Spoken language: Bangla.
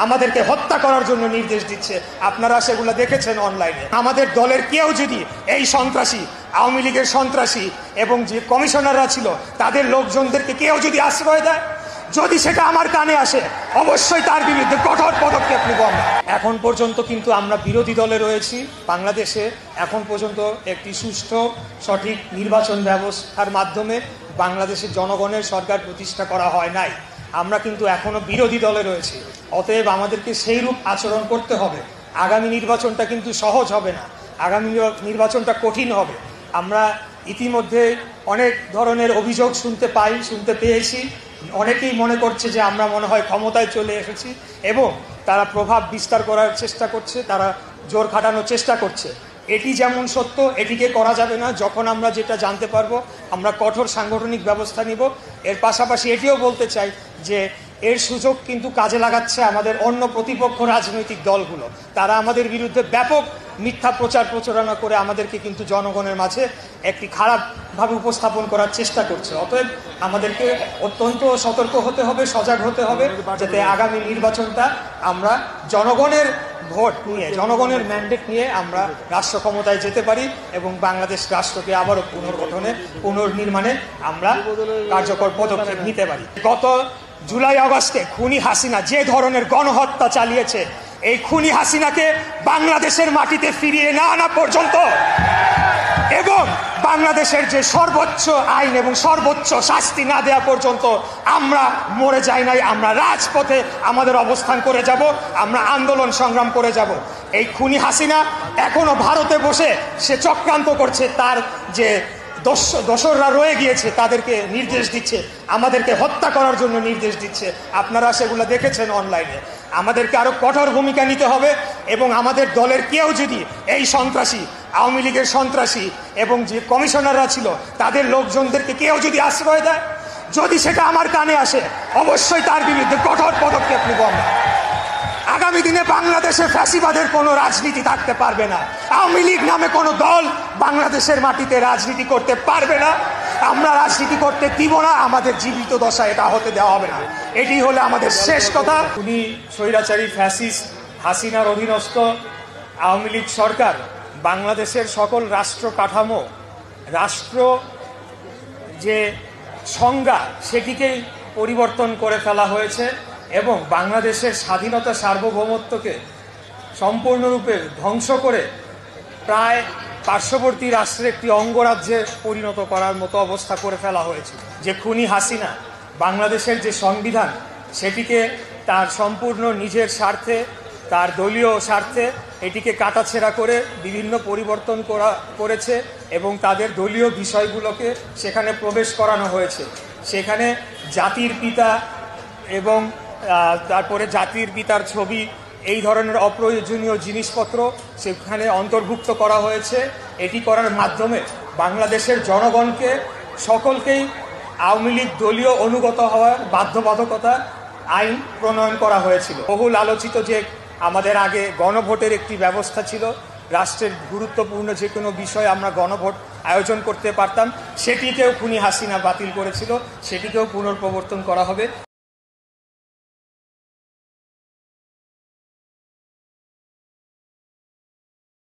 আমাদেরকে হত্যা করার জন্য নির্দেশ দিচ্ছে। আপনারা সেগুলো দেখেছেন অনলাইনে। আমাদের দলের কেউ যদি এই সন্ত্রাসী, আওয়ামী লীগের সন্ত্রাসী এবং যে কমিশনাররা ছিল তাদের লোকজনদেরকে কেউ যদি আশ্রয় দেয়, যদি সেটা আমার কানে আসে, অবশ্যই তার বিরুদ্ধে কঠোর পদক্ষেপ নেব আমরা। এখন পর্যন্ত কিন্তু আমরা বিরোধী দলে রয়েছি। বাংলাদেশে এখন পর্যন্ত একটি সুষ্ঠু সঠিক নির্বাচন ব্যবস্থার মাধ্যমে বাংলাদেশের জনগণের সরকার প্রতিষ্ঠা করা হয় নাই। আমরা কিন্তু এখনো বিরোধী দলে রয়েছি। অতএব আমাদেরকে সেই রূপ আচরণ করতে হবে। আগামী নির্বাচনটা কিন্তু সহজ হবে না, আগামী নির্বাচনটা কঠিন হবে। আমরা ইতিমধ্যে অনেক ধরনের অভিযোগ শুনতে পেয়েছি। অনেকেই মনে করছে যে আমরা মনে হয় ক্ষমতায় চলে এসেছি এবং তারা প্রভাব বিস্তার করার চেষ্টা করছে, তারা জোর খাটানোর চেষ্টা করছে। এটি যেমন সত্য, এটিকে করা যাবে না। যখন আমরা যেটা জানতে পারবো আমরা কঠোর সাংগঠনিক ব্যবস্থা নিব। এর পাশাপাশি এটিও বলতে চাই যে এর সুযোগ কিন্তু কাজে লাগাচ্ছে আমাদের অন্য প্রতিপক্ষ রাজনৈতিক দলগুলো। তারা আমাদের বিরুদ্ধে ব্যাপক মিথ্যা প্রচারণা করে আমাদেরকে কিন্তু জনগণের মাঝে একটি খারাপভাবে উপস্থাপন করার চেষ্টা করছে। অতএব আমাদেরকে অত্যন্ত সতর্ক হতে হবে, সজাগ হতে হবে, যাতে আগামী নির্বাচনটা আমরা জনগণের ভোট নিয়ে, জনগণের ম্যান্ডেট নিয়ে আমরা রাষ্ট্র ক্ষমতায় যেতে পারি এবং বাংলাদেশ রাষ্ট্রকে আবারও পুনর্নির্মাণে আমরা কার্যকর পদক্ষেপ নিতে পারি। গত জুলাই আগস্টে খুনি হাসিনা যে ধরনের গণহত্যা চালিয়েছে, এই খুনি হাসিনাকে বাংলাদেশের মাটিতে ফিরিয়ে না আনা পর্যন্ত এবং বাংলাদেশের যে সর্বোচ্চ আইন এবং সর্বোচ্চ শাস্তি না দেওয়া পর্যন্ত আমরা মরে যাই নাই। আমরা রাজপথে আমাদের অবস্থান করে যাব, আমরা আন্দোলন সংগ্রাম করে যাব। এই খুনি হাসিনা এখনো ভারতে বসে সে চক্রান্ত করছে, তার যে দোসররা রয়ে গিয়েছে তাদেরকে নির্দেশ দিচ্ছে, আমাদেরকে হত্যা করার জন্য নির্দেশ দিচ্ছে। আপনারা সেগুলো দেখেছেন অনলাইনে। আমাদেরকে আরো কঠোর ভূমিকা নিতে হবে এবং আমাদের দলের কেউ যদি এই সন্ত্রাসী, আওয়ামী লীগের সন্ত্রাসী এবং যে কমিশনাররা ছিল তাদের লোকজনদেরকে কেউ যদি আশ্রয় দেয়, যদি সেটা আমার কানে আসে, অবশ্যই তার বিরুদ্ধে কঠোর পদক্ষেপ নেব আমরা। আগামী দিনে বাংলাদেশে ফ্যাসিবাদের কোনো রাজনীতি থাকতে পারবে না। আওয়ামী লীগ নামে কোনো দল বাংলাদেশের মাটিতে রাজনীতি করতে পারবে না। আমরা রাজনীতি করতে দিব না, আমাদের জীবিত দশা এটা হতে দেওয়া হবে না। এটি হলো আমাদের শেষ কথা। উনি স্বৈরাচারী ফ্যাসিস্ট হাসিনার অধীনস্থ আওয়ামী লীগ সরকার বাংলাদেশের সকল রাষ্ট্র কাঠামো, রাষ্ট্র যে সংজ্ঞা সেটিকেই পরিবর্তন করে ফেলা হয়েছে এবং বাংলাদেশের স্বাধীনতা সার্বভৌমত্বকে সম্পূর্ণরূপে ধ্বংস করে প্রায় পার্শ্ববর্তী রাষ্ট্রের একটি অঙ্গরাজ্যে পরিণত করার মতো অবস্থা করে ফেলা হয়েছে। যে খুনি হাসিনা বাংলাদেশের যে সংবিধান সেটিকে তার সম্পূর্ণ নিজের স্বার্থে, তার দলীয় স্বার্থে এটিকে কাটাছেঁড়া করে বিভিন্ন পরিবর্তন করেছে এবং তাদের দলীয় বিষয়গুলোকে সেখানে প্রবেশ করানো হয়েছে। সেখানে জাতির পিতা এবং তারপরে জাতির পিতার ছবি, এই ধরনের অপ্রয়োজনীয় জিনিসপত্র সেখানে অন্তর্ভুক্ত করা হয়েছে। এটি করার মাধ্যমে বাংলাদেশের জনগণকে সকলকেই আওয়ামী লীগ দলীয় অনুগত হওয়ার বাধ্যবাধকতা আইন প্রণয়ন করা হয়েছিল। বহুল আলোচিত যে আমাদের আগে গণভোটের একটি ব্যবস্থা ছিল, রাষ্ট্রের গুরুত্বপূর্ণ যে কোনো বিষয়ে আমরা গণভোট আয়োজন করতে পারতাম, সেটিকেও খুনি হাসিনা বাতিল করেছিল, সেটিকেও পুনর্প্রবর্তন করা হবে।